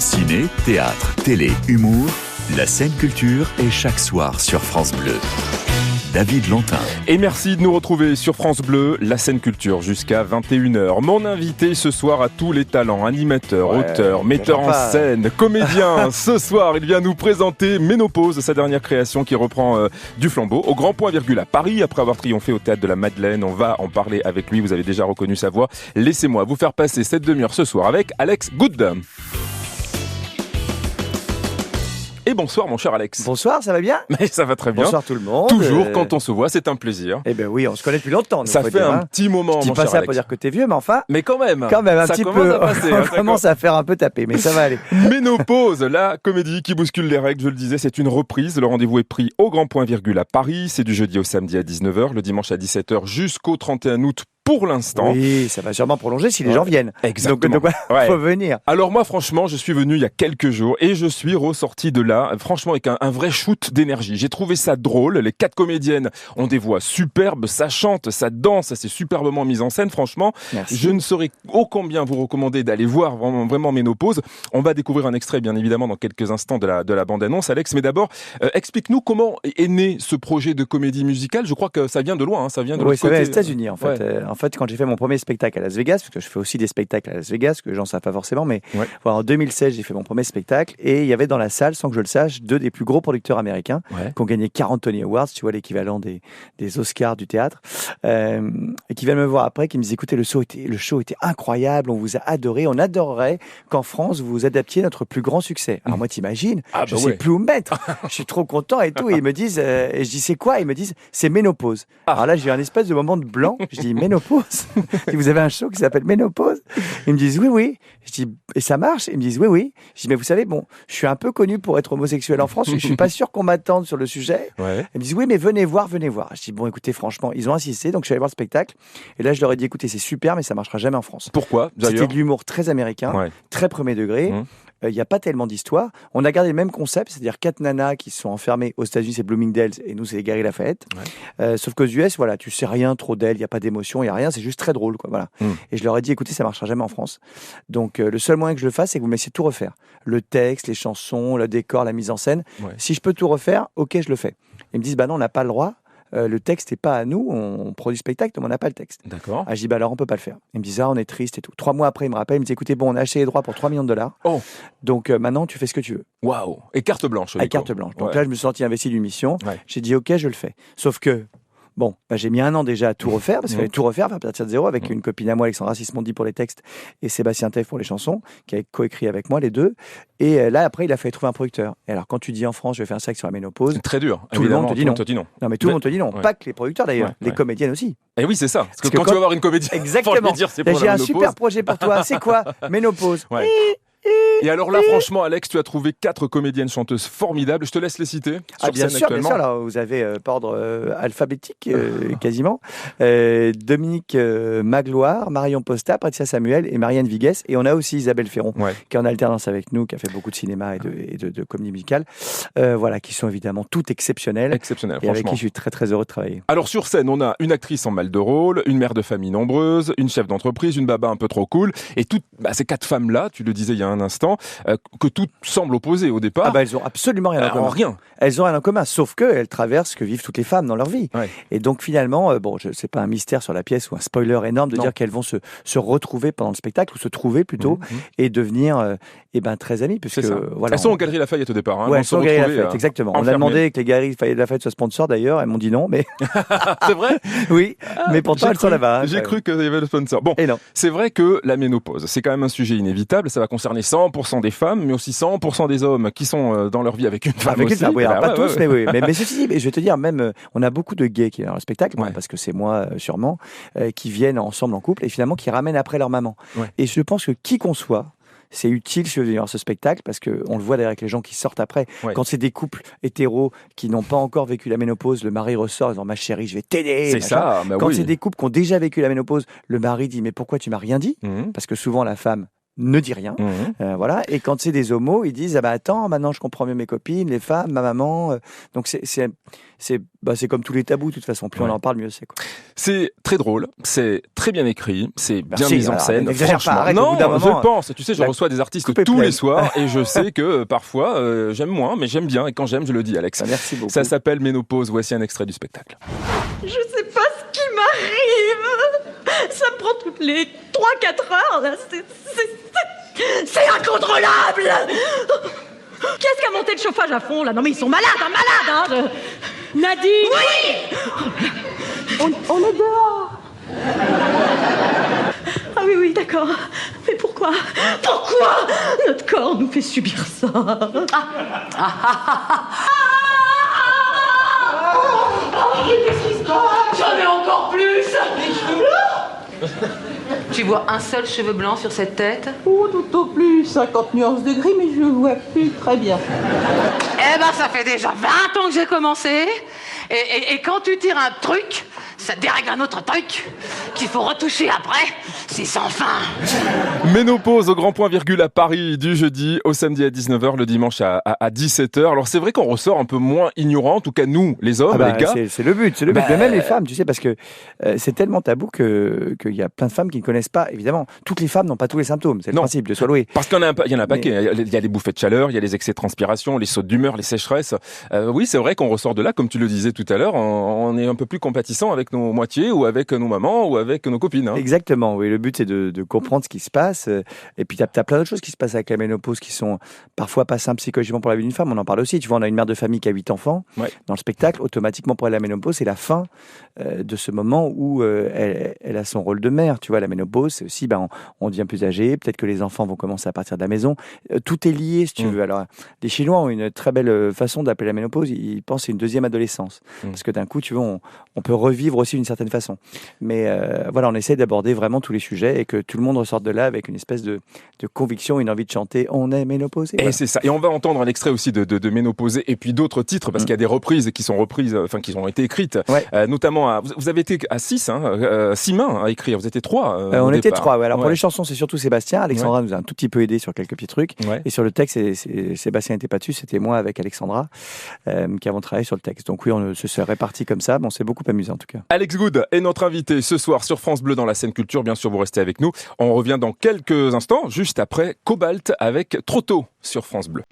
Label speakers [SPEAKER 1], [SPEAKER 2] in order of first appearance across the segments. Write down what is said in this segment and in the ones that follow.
[SPEAKER 1] Ciné, théâtre, télé, humour, la scène culture est chaque soir sur France Bleu. David Lantin.
[SPEAKER 2] Et merci de nous retrouver sur France Bleu, la scène culture jusqu'à 21h. Mon invité ce soir a tous les talents, animateur, auteur, metteur en scène, comédien. Ce soir, il vient nous présenter Ménopause, sa dernière création qui reprend du flambeau au Grand Point Virgule à Paris. Après avoir triomphé au Théâtre de la Madeleine, on va en parler avec lui. Vous avez déjà reconnu sa voix. Laissez-moi vous faire passer cette demi-heure ce soir avec Alex Good. Et bonsoir mon cher Alex.
[SPEAKER 3] Bonsoir, ça va bien ?
[SPEAKER 2] Mais ça va très bien.
[SPEAKER 3] Bonsoir tout le monde.
[SPEAKER 2] Toujours quand on se voit, c'est un plaisir.
[SPEAKER 3] Eh ben oui, on se connaît depuis longtemps.
[SPEAKER 2] Ça fait un petit moment,
[SPEAKER 3] je dis
[SPEAKER 2] mon
[SPEAKER 3] pas
[SPEAKER 2] cher
[SPEAKER 3] ça
[SPEAKER 2] Alex.
[SPEAKER 3] pour dire que t'es vieux, mais enfin.
[SPEAKER 2] Mais quand même,
[SPEAKER 3] un petit peu. On commence à faire un peu taper, mais ça va aller.
[SPEAKER 2] Ménopause, la comédie qui bouscule les règles, je le disais, c'est une reprise. Le rendez-vous est pris au Grand Point Virgule à Paris. C'est du jeudi au samedi à 19h, le dimanche à 17h jusqu'au 31 août. Pour l'instant.
[SPEAKER 3] Oui, ça va sûrement prolonger si les gens viennent.
[SPEAKER 2] Exactement.
[SPEAKER 3] Donc faut venir.
[SPEAKER 2] Alors moi, franchement, je suis venu il y a quelques jours et je suis ressorti de là, franchement, avec un vrai shoot d'énergie. J'ai trouvé ça drôle. Les 4 comédiennes ont des voix superbes, ça chante, ça danse, ça c'est superbement mis en scène, franchement.
[SPEAKER 3] Merci.
[SPEAKER 2] Je ne saurais ô combien vous recommander d'aller voir vraiment Ménopause. On va découvrir un extrait, bien évidemment, dans quelques instants de la bande-annonce, Alex. Mais d'abord, explique-nous comment est né ce projet de comédie musicale. Je crois que ça vient de loin, ça vient de l'autre côté.
[SPEAKER 3] Oui, c'est aux États-Unis, en fait. En fait, quand j'ai fait mon premier spectacle à Las Vegas, parce que je fais aussi des spectacles à Las Vegas, que les gens ne savent pas forcément, mais voilà, en 2016, j'ai fait mon premier spectacle et il y avait dans la salle, sans que je le sache, 2 des plus gros producteurs américains qui ont gagné 40 Tony Awards, tu vois, l'équivalent des Oscars du théâtre, et qui viennent me voir après, qui me disent, écoutez, le show était incroyable, on vous a adoré, on adorerait qu'en France, vous adaptiez notre plus grand succès. Alors moi, t'imagines, je sais plus où me mettre. Je suis trop content et tout. Et ils me disent, et je dis, c'est quoi ? Ils me disent, c'est Ménopause. Alors là, j'ai eu un espèce de moment de blanc. Je dis, Ménopause ? Si vous avez un show qui s'appelle Ménopause, ils me disent oui. Je dis et ça marche ? Ils me disent oui. Je dis mais vous savez je suis un peu connu pour être homosexuel en France. Je suis pas sûr qu'on m'attende sur le sujet. Ils me disent oui mais venez voir. Je dis bon écoutez franchement ils ont insisté donc je suis allé voir le spectacle et là je leur ai dit écoutez c'est super mais ça marchera jamais en France.
[SPEAKER 2] Pourquoi ?
[SPEAKER 3] C'était de l'humour très américain, très premier degré. Il n'y a pas tellement d'histoire. On a gardé le même concept, c'est-à-dire 4 nanas qui sont enfermées aux États-Unis, c'est Bloomingdale's, et nous, c'est les Galeries Lafayette. Sauf qu'aux US, voilà, tu sais rien trop d'elles, il n'y a pas d'émotion, il n'y a rien, c'est juste très drôle, quoi, voilà. Et je leur ai dit, écoutez, ça ne marchera jamais en France. Donc, le seul moyen que je le fasse, c'est que vous me laissiez tout refaire. Le texte, les chansons, le décor, la mise en scène. Si je peux tout refaire, ok, je le fais. Ils me disent, bah non, on n'a pas le droit. Le texte n'est pas à nous, on produit spectacle, mais on n'a pas le texte.
[SPEAKER 2] D'accord.
[SPEAKER 3] Je dis, bah alors on peut pas le faire. Ils me disent, on est triste et tout. 3 mois après, ils me rappellent, ils me disent, écoutez, bon, on a acheté les droits pour $3 millions. Donc maintenant, tu fais ce que tu veux.
[SPEAKER 2] Waouh. Et carte blanche.
[SPEAKER 3] À carte blanche. Donc là, je me suis senti investi d'une mission. J'ai dit, ok, je le fais. Sauf que, j'ai mis 1 an déjà à tout refaire, parce qu'il fallait tout refaire, à partir de zéro, avec une copine à moi, Alexandra Sismondi pour les textes, et Sébastien Teff pour les chansons, qui a coécrit avec moi, les deux. Et là, après, il a fallu trouver un producteur. Et alors, quand tu dis en France, je vais faire un sac sur la ménopause.
[SPEAKER 2] C'est très dur.
[SPEAKER 3] Tout le monde te dit non. Non, mais tout le monde te dit non. Pas que les producteurs d'ailleurs, les comédiennes aussi.
[SPEAKER 2] Et oui, c'est ça. Parce que quand tu vas voir une comédienne,
[SPEAKER 3] exactement.
[SPEAKER 2] Dire, c'est pour
[SPEAKER 3] j'ai un super projet pour toi. C'est quoi ? Ménopause.
[SPEAKER 2] Et alors là, franchement, Alex, tu as trouvé 4 comédiennes chanteuses formidables. Je te laisse les citer.
[SPEAKER 3] Bien sûr. Là, vous avez par ordre alphabétique, quasiment. Dominique Magloire, Marion Posta, Patricia Samuel et Marianne Vigues. Et on a aussi Isabelle Ferron, qui est en alternance avec nous, qui a fait beaucoup de cinéma et de comédie musicale. Qui sont évidemment toutes exceptionnelles. Et avec qui je suis très très heureux de travailler.
[SPEAKER 2] Alors sur scène, on a une actrice en mal de rôle, une mère de famille nombreuse, une chef d'entreprise, une baba un peu trop cool. Et toutes ces 4 femmes-là, tu le disais il y a un instant, que tout semble opposé au départ.
[SPEAKER 3] Elles ont absolument rien en commun. Elles ont rien en commun, sauf qu'elles traversent ce que vivent toutes les femmes dans leur vie. Et donc finalement, c'est pas un mystère sur la pièce ou un spoiler énorme de dire qu'elles vont se retrouver pendant le spectacle, ou se trouver plutôt, et devenir très amies. Puisque,
[SPEAKER 2] elles sont aux Galeries Lafayette au départ.
[SPEAKER 3] Elles sont aux Galeries Lafayette, exactement. On a demandé que les Galeries Lafayette soient sponsors d'ailleurs, elles m'ont dit non, mais...
[SPEAKER 2] C'est vrai ?
[SPEAKER 3] Oui, mais pourtant elles sont là-bas.
[SPEAKER 2] J'ai cru qu'il y avait le sponsor. Bon, c'est vrai que la ménopause, c'est quand même un sujet inévitable, ça va concerner 100% des femmes, mais aussi 100% des hommes qui sont dans leur vie avec une femme.
[SPEAKER 3] Pas tous, mais oui. Mais ceci dit, je vais te dire, même, on a beaucoup de gays qui viennent dans le spectacle, parce que c'est moi, sûrement, qui viennent ensemble en couple et finalement qui ramènent après leur maman. Et je pense que qui qu'on soit, c'est utile si vous venez voir ce spectacle parce qu'on le voit d'ailleurs avec les gens qui sortent après. Quand c'est des couples hétéros qui n'ont pas encore vécu la ménopause, le mari ressort en disant ma chérie, je vais t'aider.
[SPEAKER 2] C'est ça.
[SPEAKER 3] Quand c'est des couples qui ont déjà vécu la ménopause, le mari dit mais pourquoi tu m'as rien dit ? Parce que souvent la femme ne dit rien. Voilà. Et quand c'est des homos, ils disent, ah bah attends, maintenant je comprends mieux mes copines, les femmes, ma maman. Donc c'est comme tous les tabous, de toute façon. Plus on en parle, mieux c'est, quoi.
[SPEAKER 2] C'est très drôle, c'est très bien écrit, c'est bien mis en scène.
[SPEAKER 3] Franchement,
[SPEAKER 2] pas, non, je le pense. Tu sais, je reçois des artistes tous les soirs et je sais que parfois j'aime moins, mais j'aime bien. Et quand j'aime, je le dis, Alex.
[SPEAKER 3] Merci beaucoup.
[SPEAKER 2] Ça s'appelle Ménopause. Voici un extrait du spectacle.
[SPEAKER 4] Je sais pas ce qui m'arrive. Ça me prend toutes les 3-4 heures. Là. C'est incontrôlable. Qu'est-ce qui a monté le chauffage à fond là? Non mais ils sont malades, malades. Nadine. Oui. On est dehors. Ah oui, d'accord. Mais pourquoi notre corps nous fait subir ça? Qu'est-ce qui se passe? J'en ai encore plus.
[SPEAKER 5] Tu vois un seul cheveu blanc sur cette tête?
[SPEAKER 6] Oh, tout au plus 50 nuances de gris, mais je le vois plus très bien.
[SPEAKER 5] Eh ben, ça fait déjà 20 ans que j'ai commencé. Et quand tu tires un truc, ça dérègle un autre truc qu'il faut retoucher après. C'est sans fin.
[SPEAKER 2] Ménopause au grand point virgule à Paris du jeudi au samedi à 19h, le dimanche à 17h. Alors c'est vrai qu'on ressort un peu moins ignorant, en tout cas nous, les hommes, les gars.
[SPEAKER 3] C'est le but, mais même les femmes, tu sais, parce que c'est tellement tabou qu'il y a plein de femmes qui ne connaissent pas. Évidemment, toutes les femmes n'ont pas tous les symptômes, c'est le principe de Soloué.
[SPEAKER 2] Parce qu'il y en a un paquet. Il y a les bouffées de chaleur, il y a les excès de transpiration, les sautes d'humeur, les sécheresses. Oui, c'est vrai qu'on ressort de là, comme tu le disais tout à l'heure, on est un peu plus compatissant avec nos moitiés ou avec nos mamans ou avec nos copines. Hein.
[SPEAKER 3] Exactement, oui. Le but, c'est de comprendre ce qui se passe. Et puis, tu as plein d'autres choses qui se passent avec la ménopause qui sont parfois pas simples psychologiquement pour la vie d'une femme. On en parle aussi. Tu vois, on a une mère de famille qui a 8 enfants. Ouais. Dans le spectacle, automatiquement, pour elle, la ménopause, c'est la fin de ce moment où elle a son rôle de mère. Tu vois, la ménopause, c'est aussi, on devient plus âgé. Peut-être que les enfants vont commencer à partir de la maison. Tout est lié, si tu veux. Alors, les Chinois ont une très belle façon d'appeler la ménopause. Ils pensent que c'est une deuxième adolescence. Parce que d'un coup, tu vois, on peut revivre aussi d'une certaine façon. Mais voilà, on essaie d'aborder vraiment tous les sujets et que tout le monde ressorte de là avec une espèce de conviction, une envie de chanter. On est ménopausé.
[SPEAKER 2] Et c'est ça. Et on va entendre un extrait aussi de Ménopausé et puis d'autres titres parce qu'il y a des reprises qui sont qui ont été écrites. Ouais. Notamment, vous avez été à 6 mains à écrire. Vous étiez 3.
[SPEAKER 3] On était 3. Ouais. Alors pour les chansons, c'est surtout Sébastien. Alexandra nous a un tout petit peu aidé sur quelques petits trucs. Ouais. Et sur le texte, Sébastien n'était pas dessus. C'était moi avec Alexandra qui avons travaillé sur le texte. Donc oui, on se répartit comme ça. Bon, c'est beaucoup amusé en tout cas.
[SPEAKER 2] Alex Good est notre invité ce soir sur France Bleu dans la scène culture. Bien sûr, vous restez avec nous. On revient dans quelques instants, juste après Cobalt avec Trop tôt sur France Bleu.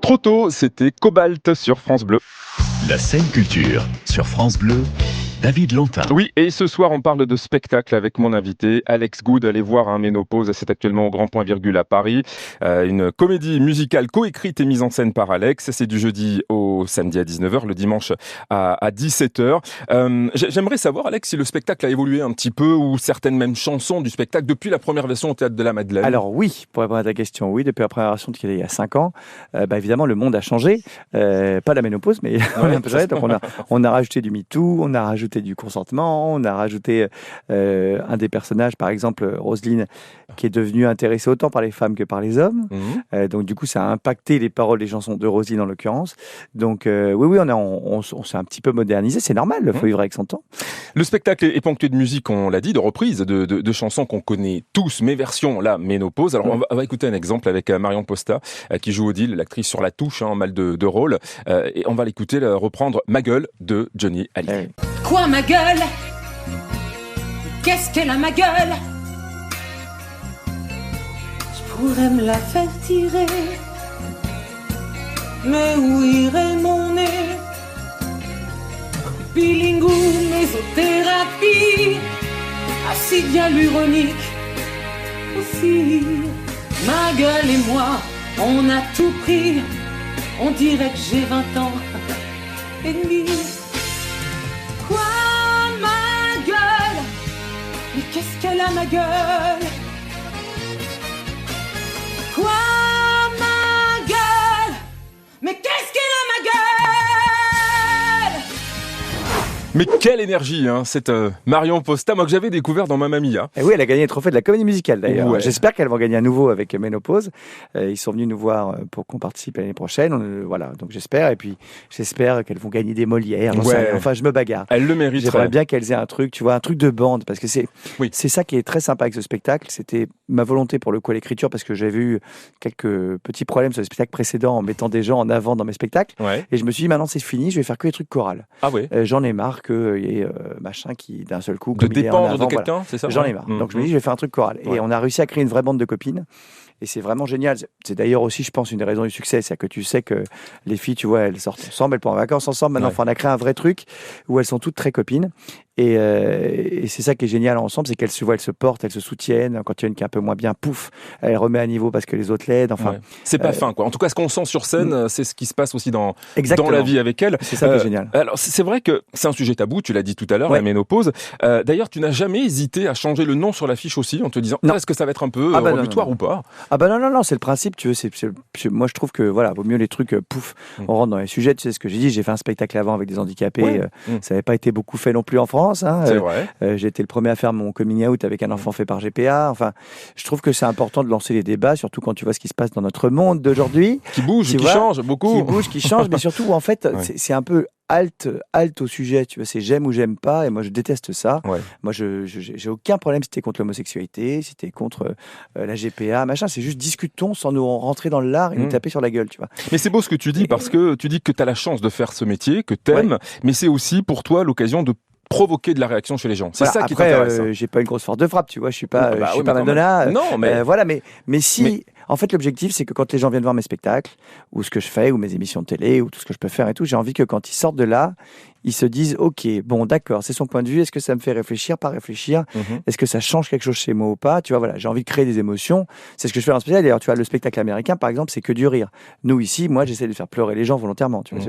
[SPEAKER 2] Trop tôt, c'était Cobalt sur France Bleu.
[SPEAKER 1] La scène culture sur France Bleu. David Lantin.
[SPEAKER 2] Oui, et ce soir, on parle de spectacle avec mon invité, Alex Good. Allez voir Ménopause, c'est actuellement au Grand Point Virgule à Paris. Une comédie musicale coécrite et mise en scène par Alex. C'est du jeudi au samedi à 19h, le dimanche à 17h. J'aimerais savoir, Alex, si le spectacle a évolué un petit peu ou certaines mêmes chansons du spectacle depuis la première version au Théâtre de la Madeleine.
[SPEAKER 3] Alors oui, pour répondre à ta question, oui, depuis la première version qui est il y a 5 ans, évidemment, le monde a changé. Pas la ménopause, mais donc on a rajouté du MeToo, on a rajouté du consentement, on a rajouté un des personnages, par exemple Roselyne, qui est devenue intéressée autant par les femmes que par les hommes. Donc du coup, ça a impacté les paroles des chansons de Roselyne en l'occurrence. Donc oui, on s'est un petit peu modernisé, c'est normal, il faut vivre avec son temps.
[SPEAKER 2] Le spectacle est ponctué de musique, on l'a dit, de reprises, de chansons qu'on connaît tous, mes versions, la ménopause. Alors on va écouter un exemple avec Marion Posta, qui joue Odile, l'actrice sur la touche, en mal de rôle. Et on va l'écouter reprendre Ma gueule de Johnny Hallyday.
[SPEAKER 7] Quoi ma gueule? Qu'est-ce qu'elle a ma gueule? Je pourrais me la faire tirer, mais où irait mon nez? Peeling ou mésothérapie, assez bien l'uronique aussi. Ma gueule et moi, on a tout pris, on dirait que j'ai 20 ans et demi. Quoi ma gueule? Mais qu'est-ce qu'elle a ma gueule? Quoi ma gueule? Mais qu'est-ce qu'elle a ma gueule?
[SPEAKER 2] Mais quelle énergie, cette Marion Posta, moi que j'avais découvert dans Mamma Mia.
[SPEAKER 3] Et oui, elle a gagné le trophée de la comédie musicale d'ailleurs.
[SPEAKER 2] Ouais.
[SPEAKER 3] J'espère qu'elle va gagner à nouveau avec Ménopause. Ils sont venus nous voir pour qu'on participe l'année prochaine. Voilà, donc j'espère. Et puis j'espère qu'elles vont gagner des Molières. Enfin, je me bagarre.
[SPEAKER 2] Elle le mérite.
[SPEAKER 3] J'aimerais bien qu'elles aient un truc, tu vois, un truc de bande, parce que c'est ça qui est très sympa avec ce spectacle. C'était ma volonté pour le coup à l'écriture, parce que j'avais eu quelques petits problèmes sur les spectacles précédents en mettant des gens en avant dans mes spectacles. Ouais. Et je me suis dit, maintenant c'est fini, je vais faire que des trucs chorales.
[SPEAKER 2] Ah ouais.
[SPEAKER 3] J'en ai marre qu'il y ait machin qui d'un seul coup
[SPEAKER 2] de dépendre de quelqu'un, voilà.
[SPEAKER 3] C'est ça. J'en ai marre. Donc je me dis, je vais faire un truc choral. Et on a réussi à créer une vraie bande de copines. Et c'est vraiment génial. C'est d'ailleurs aussi, je pense, une des raisons du succès. C'est que tu sais que les filles, tu vois, elles sortent ensemble, elles partent en vacances ensemble. Maintenant, on a créé un vrai truc où elles sont toutes très copines. Et c'est ça qui est génial ensemble, c'est qu'elles se voient, elles se portent, elles se soutiennent. Quand il y a une qui est un peu moins bien, pouf, elle remet à niveau parce que les autres l'aident. Enfin,
[SPEAKER 2] c'est pas fin, quoi. En tout cas, ce qu'on sent sur scène, c'est ce qui se passe aussi dans la vie avec elle.
[SPEAKER 3] C'est ça qui est génial.
[SPEAKER 2] Alors, c'est vrai que c'est un sujet tabou, tu l'as dit tout à l'heure, la ménopause. D'ailleurs, tu n'as jamais hésité à changer le nom sur l'affiche aussi, en te disant, est-ce que ça va être un peu rebutoire ou pas?
[SPEAKER 3] Ah bah non, c'est le principe, tu veux. Moi, je trouve que, voilà, vaut mieux les trucs, on rentre dans les sujets. Tu sais ce que j'ai dit, j'ai fait un spectacle avant avec des handicapés. Ça n'avait pas été beaucoup fait non plus en France.
[SPEAKER 2] C'est vrai.
[SPEAKER 3] J'ai été le premier à faire mon coming out avec un enfant fait par GPA. Enfin, je trouve que c'est important de lancer les débats, surtout quand tu vois ce qui se passe dans notre monde d'aujourd'hui.
[SPEAKER 2] Qui bouge, qui change beaucoup.
[SPEAKER 3] Qui bouge, qui change, mais surtout, en fait, c'est un peu halte au sujet, tu vois, c'est j'aime ou j'aime pas, et moi je déteste ça. Moi j'ai aucun problème si t'es contre l'homosexualité, si t'es contre la GPA, machin, c'est juste discutons sans nous rentrer dans le lard et nous taper sur la gueule, tu vois.
[SPEAKER 2] Mais c'est beau ce que tu dis, parce que tu dis que t'as la chance de faire ce métier, que t'aimes, mais c'est aussi pour toi l'occasion de provoquer de la réaction chez les gens. C'est ça qui t'intéresse.
[SPEAKER 3] J'ai pas une grosse force de frappe, tu vois, je suis pas Madonna.
[SPEAKER 2] Non, mais
[SPEAKER 3] mais si. En fait, l'objectif, c'est que quand les gens viennent voir mes spectacles, ou ce que je fais, ou mes émissions de télé, ou tout ce que je peux faire et tout, j'ai envie que quand ils sortent de là, ils se disent, ok, bon, d'accord, c'est son point de vue, est-ce que ça me fait réfléchir, pas réfléchir, est-ce que ça change quelque chose chez moi ou pas, tu vois, voilà, j'ai envie de créer des émotions, c'est ce que je fais en spectacle. D'ailleurs, tu vois, le spectacle américain, par exemple, c'est que du rire. Nous, ici, moi, j'essaie de faire pleurer les gens volontairement, tu vois,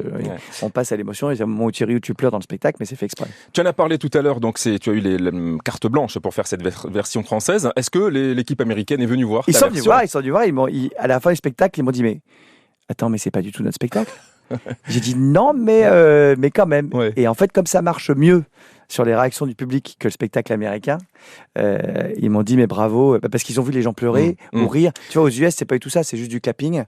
[SPEAKER 3] on passe à l'émotion, il y a un moment où tu ris ou tu pleures dans le spectacle, mais c'est fait exprès.
[SPEAKER 2] Tu en as parlé tout à l'heure, donc tu as eu les cartes blanches pour faire cette version française. Est-ce que l'équipe américaine est venue voir
[SPEAKER 3] Ils sont venus voir, à la fin du spectacle, ils m'ont dit, mais attends, mais c'est pas du tout notre spectacle. J'ai dit non, mais quand même. Et en fait, comme ça marche mieux sur les réactions du public que le spectacle américain, ils m'ont dit mais bravo, parce qu'ils ont vu les gens pleurer ou rire. Tu vois, aux US, c'est pas du tout ça, c'est juste du clapping.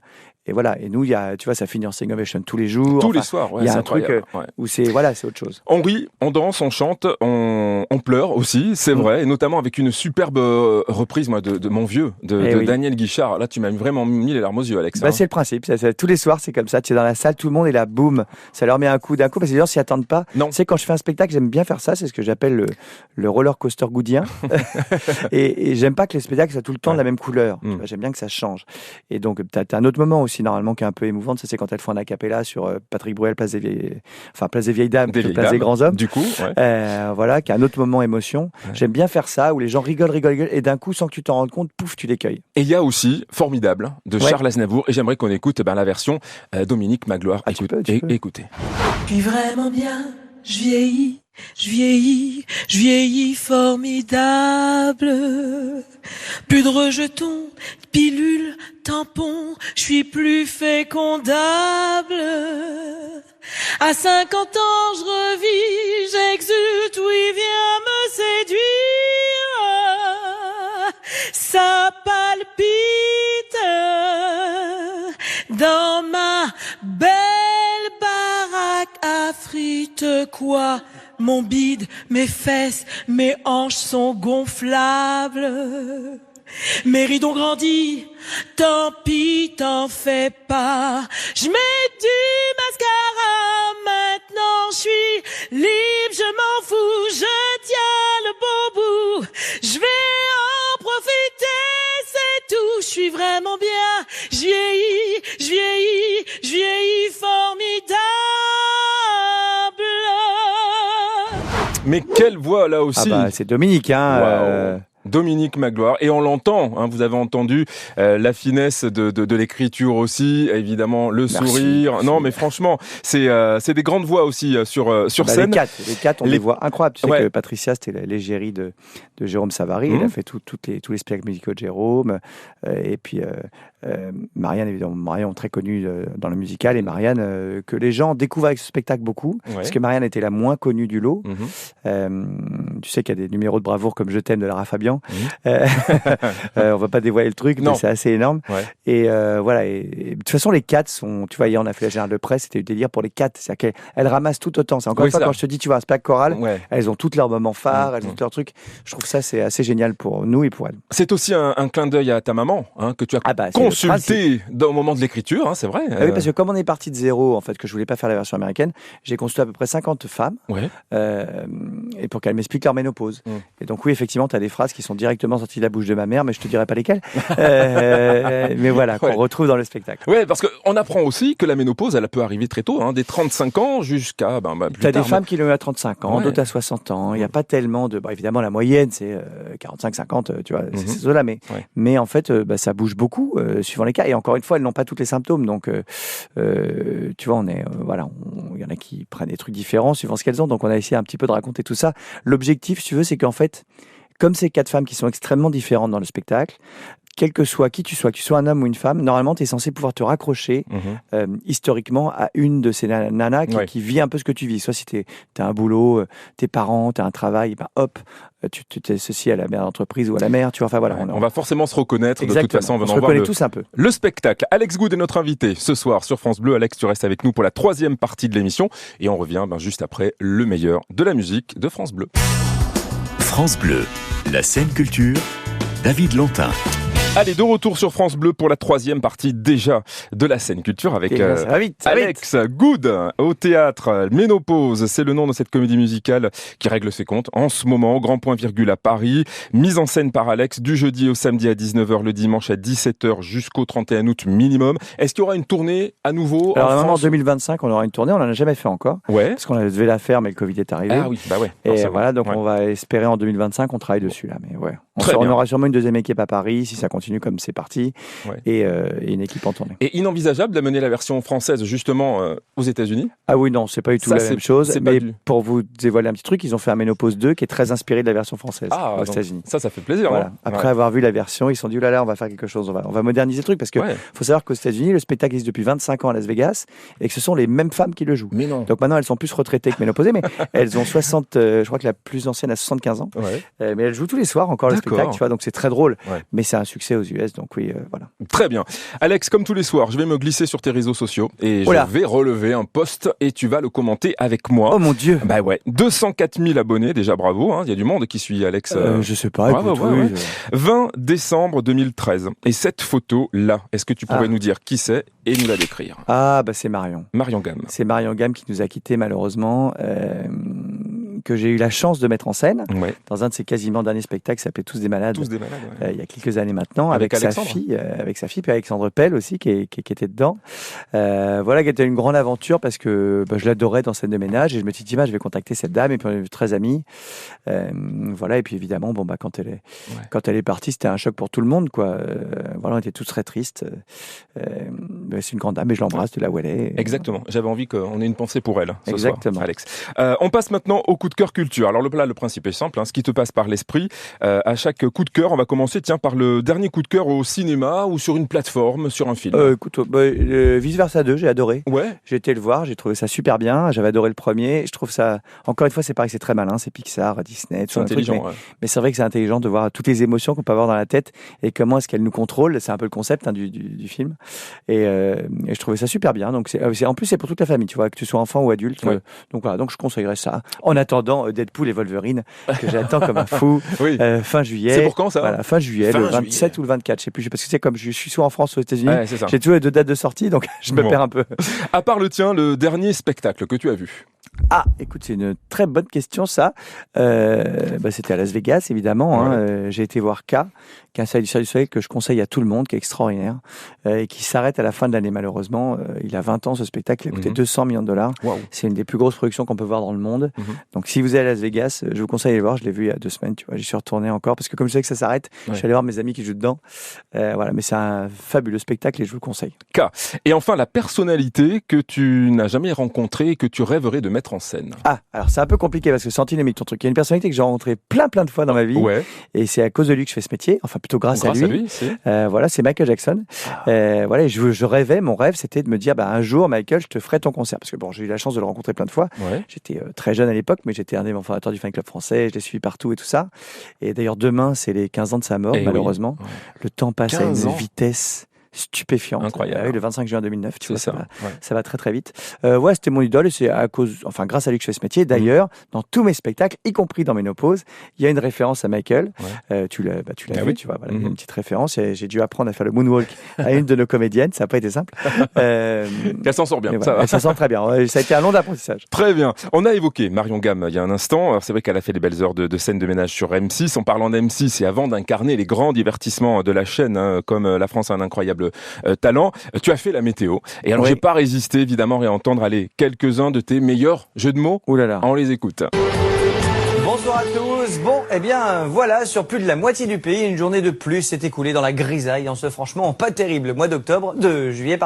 [SPEAKER 3] Et voilà. Et nous, tu vois, ça finit en standing ovation tous les jours.
[SPEAKER 2] Tous les soirs,
[SPEAKER 3] il y a un truc où c'est autre chose.
[SPEAKER 2] On rit, on danse, on chante, on pleure aussi, c'est vrai, et notamment avec une superbe reprise, moi, de Mon Vieux, de Daniel Guichard. Là, tu m'as vraiment mis les larmes aux yeux, Alex.
[SPEAKER 3] C'est le principe. Tous les soirs, c'est comme ça. Tu es dans la salle, tout le monde est là, boum, ça leur met un coup d'un coup, parce que les gens s'y attendent pas.
[SPEAKER 2] Non.
[SPEAKER 3] Tu sais, quand je fais un spectacle, j'aime bien faire ça. ça, c'est ce que j'appelle le roller coaster goodien. et j'aime pas que les spectacles soient tout le temps de la même couleur. Tu vois, j'aime bien que ça change. Et donc, t'as un autre moment aussi, normalement, qui est un peu émouvant, ça, c'est quand elles font un acapella sur Patrick Bruel, place des Vieilles Dames, place des Grands Hommes.
[SPEAKER 2] Du coup,
[SPEAKER 3] voilà, qui est un autre moment émotion. J'aime bien faire ça, où les gens rigolent, et d'un coup, sans que tu t'en rendes compte, pouf, tu l'écueilles.
[SPEAKER 2] Et il y a aussi, formidable, de Charles Aznavour, et j'aimerais qu'on écoute la version Dominique Magloire. Écoutez.
[SPEAKER 8] Puis vraiment bien, je vieillis formidable. Plus de rejetons, pilules, tampons, je suis plus fécondable. À 50 ans, je revis, j'exulte, oui, viens me séduire. Ça palpite dans ma belle baraque à frites, quoi. Mon bide, mes fesses, mes hanches sont gonflables. Mes rideaux grandis, tant pis, t'en fais pas. Je mets du mascara, maintenant je suis libre, je m'en fous, je tiens le bon bout. Je vais en profiter, c'est tout, je suis vraiment bien. Je vieillis formidable.
[SPEAKER 2] Mais quelle voix là aussi.
[SPEAKER 3] C'est Dominique, hein.
[SPEAKER 2] Dominique Magloire, et on l'entend, hein, vous avez entendu la finesse de l'écriture aussi, évidemment le sourire. Merci. Non mais franchement, c'est des grandes voix aussi sur scène.
[SPEAKER 3] Les quatre ont des voix incroyables. Tu sais que Patricia, c'était l'égérie de Jérôme Savary, elle a fait tous les spectacles musicaux de Jérôme, et puis Marianne, évidemment, Marianne très connue dans le musical, et Marianne que les gens découvrent avec ce spectacle beaucoup, parce que Marianne était la moins connue du lot. Tu sais qu'il y a des numéros de bravoure comme Je t'aime de Lara Fabian. On va pas dévoiler le truc, mais c'est assez énorme. Et voilà. Et de toute façon, les quatre sont. Tu vois, hier on a fait la Générale de Presse, c'était du délire pour les quatre. C'est-à-dire qu'elles ramassent tout autant. C'est encore une fois quand je te dis, tu vois, un spectacle choral, elles ont toutes leurs moments phares, elles ont tous leurs trucs. Je trouve ça c'est assez génial pour nous et pour elles.
[SPEAKER 2] C'est aussi un clin d'œil à ta maman, hein, que tu as consulté au moment de l'écriture, hein, c'est vrai.
[SPEAKER 3] Oui, parce que comme on est parti de zéro, en fait, que je voulais pas faire la version américaine, j'ai consulté à peu près 50 femmes, et pour qu'elles m'expliquent leur ménopause. Et donc oui, effectivement, tu as des phrases qui sont directement sorties de la bouche de ma mère, mais je te dirai pas lesquelles. Mais voilà, qu'on retrouve dans le spectacle.
[SPEAKER 2] Ouais, parce qu'on apprend aussi que la ménopause, elle peut arriver très tôt, hein, des 35 ans jusqu'à plus tard.
[SPEAKER 3] T'as des femmes qui l'ont eu à 35 ans, d'autres à 60 ans. Il n'y a pas tellement de... Bon, évidemment, la moyenne, c'est 45-50, tu vois, c'est ces eaux-là. Mais en fait, ça bouge beaucoup, suivant les cas. Et encore une fois, elles n'ont pas tous les symptômes. Donc, tu vois, il y en a qui prennent des trucs différents suivant ce qu'elles ont. Donc, on a essayé un petit peu de raconter tout ça. L'objectif, si tu veux, c'est qu'en fait, comme ces quatre femmes qui sont extrêmement différentes dans le spectacle, quel que soit qui tu sois, que tu sois un homme ou une femme, normalement, tu es censé pouvoir te raccrocher historiquement à une de ces nanas qui vit un peu ce que tu vis. Soit si t'as un boulot, tes parents, t'as un travail, hop, tu t'associes à la mère d'entreprise ou à la mère. Tu vois, enfin voilà.
[SPEAKER 2] On va forcément se reconnaître.
[SPEAKER 3] Exactement.
[SPEAKER 2] De toute façon,
[SPEAKER 3] on se reconnaît tous un peu.
[SPEAKER 2] Le spectacle. Alex Goud est notre invité ce soir sur France Bleu. Alex, tu restes avec nous pour la 3e partie de l'émission et on revient juste après le meilleur de la musique de France Bleu.
[SPEAKER 1] France Bleu, la scène culture, David Lantin.
[SPEAKER 2] Allez, de retour sur France Bleu pour la 3e partie déjà de la scène culture avec Alex Goud au théâtre. Ménopause, c'est le nom de cette comédie musicale qui règle ses comptes en ce moment au Grand Point Virgule à Paris. Mise en scène par Alex du jeudi au samedi à 19h, le dimanche à 17h jusqu'au 31 août minimum. Est-ce qu'il y aura une tournée à nouveau?
[SPEAKER 3] Alors en 2025, on aura une tournée, on n'en a jamais fait encore. Parce qu'on devait la faire, mais le Covid est arrivé.
[SPEAKER 2] Ah oui,
[SPEAKER 3] Et voilà, donc on va espérer en 2025, on travaille dessus là. Mais on aura sûrement une deuxième équipe à Paris si ça continue comme c'est parti, et une équipe en tournée.
[SPEAKER 2] Et inenvisageable d'amener la version française justement aux États-Unis?
[SPEAKER 3] Ah oui, non, c'est pas du tout la même chose. Mais pour vous dévoiler un petit truc, ils ont fait un Ménopause 2 qui est très inspiré de la version française aux États-Unis.
[SPEAKER 2] Ça fait plaisir.
[SPEAKER 3] Voilà. Après avoir vu la version, ils se sont dit, oh là là, on va faire quelque chose, on va moderniser le truc, parce que faut savoir qu'aux États-Unis, le spectacle existe depuis 25 ans à Las Vegas, et que ce sont les mêmes femmes qui le jouent.
[SPEAKER 2] Mais non.
[SPEAKER 3] Donc maintenant, elles sont plus retraitées que ménopausées, mais elles ont 60, je crois que la plus ancienne a 75 ans. Mais elles jouent tous les soirs encore le spectacle, tu vois, donc c'est très drôle. Mais c'est un succès aux US, donc oui, voilà.
[SPEAKER 2] Très bien. Alex, comme tous les soirs, je vais me glisser sur tes réseaux sociaux et je vais relever un post et tu vas le commenter avec moi.
[SPEAKER 3] Oh mon Dieu.
[SPEAKER 2] 204 000 abonnés, déjà bravo, il y a du monde qui suit Alex.
[SPEAKER 3] Je sais pas, écoute,
[SPEAKER 2] 20 décembre 2013. Et cette photo-là, est-ce que tu pourrais nous dire qui c'est et nous la décrire?
[SPEAKER 3] Ah, c'est Marion.
[SPEAKER 2] Marion Gamme.
[SPEAKER 3] C'est Marion Gamme qui nous a quittés malheureusement. que j'ai eu la chance de mettre en scène dans un de ses quasiment derniers spectacles qui s'appelait Tous des malades.
[SPEAKER 2] Tous des malades,
[SPEAKER 3] il y a quelques années maintenant, avec sa fille, puis Alexandre Pell aussi qui était dedans. Voilà, qui était une grande aventure parce que je l'adorais dans Scène de ménage et je me suis dit, je vais contacter cette dame et puis on est très amis. Voilà, et puis évidemment, quand elle est partie, c'était un choc pour tout le monde, quoi. Voilà, on était tous très tristes. C'est une grande dame et je l'embrasse de là où elle est.
[SPEAKER 2] Exactement. J'avais envie qu'on ait une pensée pour elle ce
[SPEAKER 3] Exactement.
[SPEAKER 2] soir, Alex. On passe maintenant au coup de cœur culture. Alors le principe est simple, ce qui te passe par l'esprit. À chaque coup de cœur, on va commencer par le dernier coup de cœur au cinéma ou sur une plateforme, sur un film.
[SPEAKER 3] Écoute, Vice Versa 2, j'ai adoré.
[SPEAKER 2] Ouais.
[SPEAKER 3] J'ai été le voir, j'ai trouvé ça super bien. J'avais adoré le premier. Je trouve ça, encore une fois, c'est pareil, c'est très malin. C'est Pixar, Disney,
[SPEAKER 2] c'est intelligent.
[SPEAKER 3] Mais c'est vrai que c'est intelligent de voir toutes les émotions qu'on peut avoir dans la tête et comment est-ce qu'elles nous contrôlent. C'est un peu le concept du film. Et je trouvais ça super bien. Donc en plus, c'est pour toute la famille, tu vois, que tu sois enfant ou adulte.
[SPEAKER 2] Ouais.
[SPEAKER 3] Donc voilà, donc je conseillerais ça. En attendant Deadpool et Wolverine, que j'attends comme un fou, fin juillet.
[SPEAKER 2] C'est pour quand ça?
[SPEAKER 3] Voilà, fin juillet, le 27 ou le 24, je sais plus, parce que c'est comme je suis soit en France ou aux États-Unis, j'ai toujours les 2 dates de sortie, donc je me perds un peu.
[SPEAKER 2] À part le tien, le dernier spectacle que tu as vu?
[SPEAKER 3] Ah, écoute, c'est une très bonne question, ça. C'était à Las Vegas, évidemment. J'ai été voir K, qui est un Cirque du Soleil que je conseille à tout le monde, qui est extraordinaire, et qui s'arrête à la fin de l'année, malheureusement. Il a 20 ans, ce spectacle. Il a coûté $200 millions. Wow. C'est une des plus grosses productions qu'on peut voir dans le monde. Donc, si vous allez à Las Vegas, je vous conseille de le voir. Je l'ai vu il y a 2 semaines, tu vois. J'y suis retourné encore, parce que comme je sais que ça s'arrête, je suis allé voir mes amis qui jouent dedans. Voilà, mais c'est un fabuleux spectacle et je vous le conseille.
[SPEAKER 2] K. Et enfin, la personnalité que tu n'as jamais rencontrée et que tu rêverais de mettre en scène.
[SPEAKER 3] Ah, alors c'est un peu compliqué parce que Santine est ton truc. Il y a une personnalité que j'ai rencontrée plein de fois dans ma vie. Et c'est à cause de lui que je fais ce métier. Enfin, plutôt grâce à lui. Voilà, c'est Michael Jackson. Voilà, et je rêvais, mon rêve, c'était de me dire, un jour, Michael, je te ferai ton concert. Parce que j'ai eu la chance de le rencontrer plein de fois. J'étais très jeune à l'époque, mais j'étais un des membres fondateurs du fan club français. Je l'ai suivi partout et tout ça. Et d'ailleurs, demain, c'est les 15 ans de sa mort, malheureusement. Le temps passe à une vitesse stupéfiant.
[SPEAKER 2] Incroyable.
[SPEAKER 3] Le 25 juin 2009, tu vois, ça va très très vite. C'était mon idole et c'est grâce à lui que je fais ce métier. D'ailleurs, dans tous mes spectacles, y compris dans Ménopause, il y a une référence à Michael. Tu l'as vu, tu vois, voilà, il y a une petite référence. J'ai dû apprendre à faire le moonwalk à une de nos comédiennes, ça n'a pas été simple.
[SPEAKER 2] Elle s'en sort bien.
[SPEAKER 3] Elle s'en sort très bien. Ça a été un long apprentissage.
[SPEAKER 2] Très bien. On a évoqué Marion Gamme il y a un instant. Alors, c'est vrai qu'elle a fait les belles heures de scène de ménage sur M6. En parlant d'M6, et avant d'incarner les grands divertissements de la chaîne, comme La France a un incroyable talent, tu as fait la météo. Et alors, j'ai pas résisté, évidemment, à entendre quelques-uns de tes meilleurs jeux de mots.
[SPEAKER 3] Ouh là là.
[SPEAKER 2] On les écoute.
[SPEAKER 9] Bonsoir à tous. Bon, voilà, sur plus de la moitié du pays, une journée de plus s'est écoulée dans la grisaille en ce franchement pas terrible mois de juillet,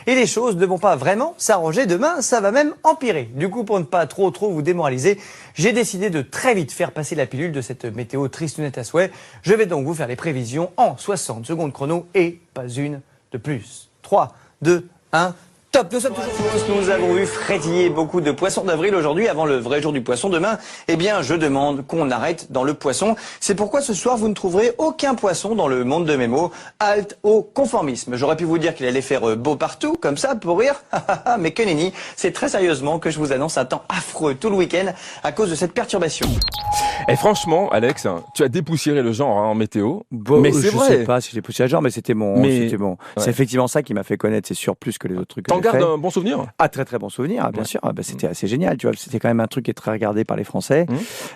[SPEAKER 9] et les choses ne vont pas vraiment s'arranger demain, ça va même empirer. Du coup, pour ne pas trop vous démoraliser, j'ai décidé de très vite faire passer la pilule de cette météo tristounette à souhait. Je vais donc vous faire les prévisions en 60 secondes chrono et pas une de plus. 3, 2, 1... Top, nous sommes toujours tous, nous avons vu frétiller beaucoup de poissons d'avril aujourd'hui avant le vrai jour du poisson demain. Je demande qu'on arrête dans le poisson. C'est pourquoi ce soir vous ne trouverez aucun poisson dans le monde de mes mots. Halte au conformisme. J'aurais pu vous dire qu'il allait faire beau partout, comme ça, pour rire. Mais que nenni, c'est très sérieusement que je vous annonce un temps affreux tout le week-end à cause de cette perturbation.
[SPEAKER 2] Et franchement, Alex, tu as dépoussiéré le genre en météo. Mais c'est vrai.
[SPEAKER 3] Je sais pas si j'ai poussé le genre, mais c'était mon. C'est effectivement ça qui m'a fait connaître, c'est sûr, plus que les autres trucs.
[SPEAKER 2] T'en gardes un bon souvenir?
[SPEAKER 3] Ah, très très bon souvenir, bien sûr. C'était assez génial, tu vois. C'était quand même un truc qui est très regardé par les Français.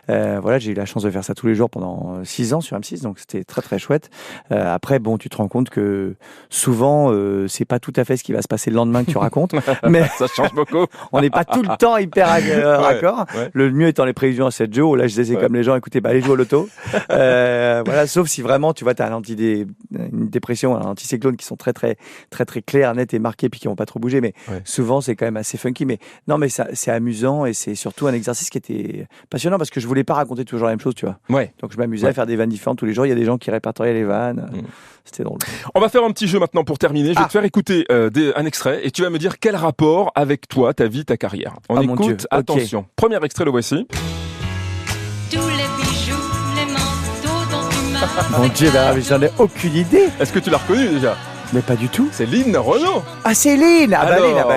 [SPEAKER 3] Voilà, j'ai eu la chance de faire ça tous les jours pendant 6 ans sur M6, donc c'était très très chouette. Après, tu te rends compte que souvent, c'est pas tout à fait ce qui va se passer le lendemain que tu racontes. Mais
[SPEAKER 2] ça change beaucoup.
[SPEAKER 3] On n'est pas tout le temps hyper raccord. Le mieux étant les prévisions à 7 jours. Là, je disais comme les gens, écoutez, allez jouer au loto. Voilà, sauf si vraiment, tu vois, t'as une dépression, un anticyclone qui sont très très très très clairs, nets et marqués, puis qui vont pas trop bouger. Mais souvent, c'est quand même assez funky. Mais non, mais ça, c'est amusant et c'est surtout un exercice qui était passionnant parce que je voulais pas raconter toujours la même chose, tu vois. Donc je m'amusais à faire des vannes différentes tous les jours. Il y a des gens qui répertoriaient les vannes. C'était drôle.
[SPEAKER 2] On va faire un petit jeu maintenant pour terminer. Je vais te faire écouter un extrait et tu vas me dire quel rapport avec toi, ta vie, ta carrière. On écoute. Attention. Okay. Premier extrait, le voici.
[SPEAKER 10] Tous les bijoux, les manteaux dont tu m'as.
[SPEAKER 3] Mon Dieu, j'en ai aucune idée.
[SPEAKER 2] Est-ce que tu l'as reconnu déjà?
[SPEAKER 3] Mais pas du tout.
[SPEAKER 2] C'est Lynn Renaud.
[SPEAKER 3] Ah, c'est Lynn.
[SPEAKER 2] Alors.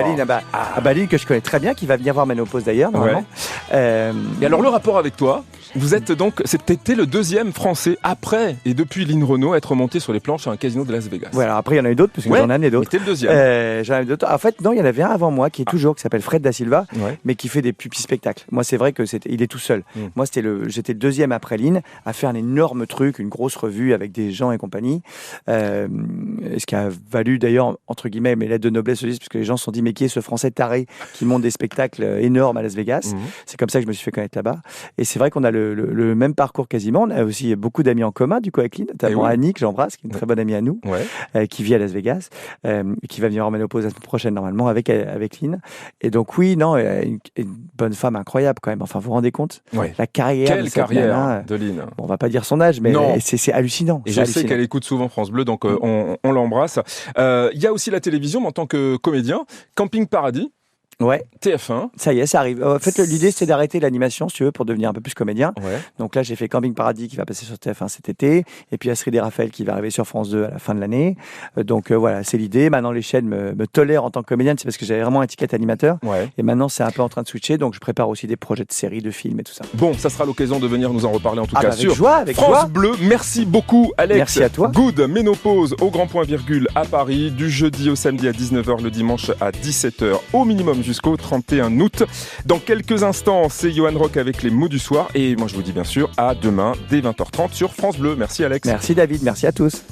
[SPEAKER 3] Lynn que je connais très bien, qui va venir voir Ménopause d'ailleurs, normalement.
[SPEAKER 2] Ouais. Et alors, le rapport avec toi, vous êtes donc, c'était le deuxième Français après et depuis Lynn Renaud à être monté sur les planches à un casino de Las Vegas.
[SPEAKER 3] Ouais, alors après, il y en a eu d'autres, parce que j'en ai amené d'autres.
[SPEAKER 2] C'était le deuxième.
[SPEAKER 3] J'en ai d'autres. En fait, non, il y en avait un avant moi qui s'appelle Fred Da Silva, mais qui fait des petits spectacles. Moi, c'est vrai que il est tout seul. Moi, j'étais le deuxième après Lynn à faire un énorme truc, une grosse revue avec des gens et compagnie. Ce qui a valu d'ailleurs, entre guillemets, mes lettres de noblesse aussi, parce que les gens se sont dit, mais qui est ce Français taré qui monte des spectacles énormes à Las Vegas? C'est comme ça que je me suis fait connaître là-bas. Et c'est vrai qu'on a le même parcours quasiment. On a aussi beaucoup d'amis en commun, du coup, avec Lynn, notamment Annie, que j'embrasse, qui est une très bonne amie à nous, qui vit à Las Vegas, qui va venir en Ménopause la semaine prochaine, normalement, avec Lynn. Et donc, oui, non, une bonne femme incroyable, quand même. Enfin, vous vous rendez compte? La carrière.
[SPEAKER 2] Quelle carrière de Lynn.
[SPEAKER 3] Bon, on va pas dire son âge, mais c'est hallucinant.
[SPEAKER 2] Et je sais qu'elle écoute souvent France Bleu, donc on l'embrasse. Il y a aussi la télévision, mais en tant que comédien, Camping Paradis.
[SPEAKER 3] Ouais.
[SPEAKER 2] TF1.
[SPEAKER 3] Ça y est, ça arrive. En fait, l'idée, c'était d'arrêter l'animation, si tu veux, pour devenir un peu plus comédien. Donc là, j'ai fait Camping Paradis qui va passer sur TF1 cet été. Et puis Astrid et Raphaël qui va arriver sur France 2 à la fin de l'année. Donc voilà, c'est l'idée. Maintenant, les chaînes me tolèrent en tant que comédienne. C'est parce que j'avais vraiment étiquette animateur. Et maintenant, c'est un peu en train de switcher. Donc je prépare aussi des projets de séries, de films et tout ça.
[SPEAKER 2] Bon, ça sera l'occasion de venir nous en reparler en tout cas sur
[SPEAKER 3] avec
[SPEAKER 2] France Bleu. Merci beaucoup, Alex.
[SPEAKER 3] Merci à toi.
[SPEAKER 2] Good Ménopause au Grand Point Virgule à Paris, du jeudi au samedi à 19h, le dimanche à 17h au minimum jusqu'au 31 août. Dans quelques instants, c'est Johan Rock avec les mots du soir. Et moi, je vous dis bien sûr à demain dès 20h30 sur France Bleu. Merci Alex.
[SPEAKER 3] Merci David, merci à tous.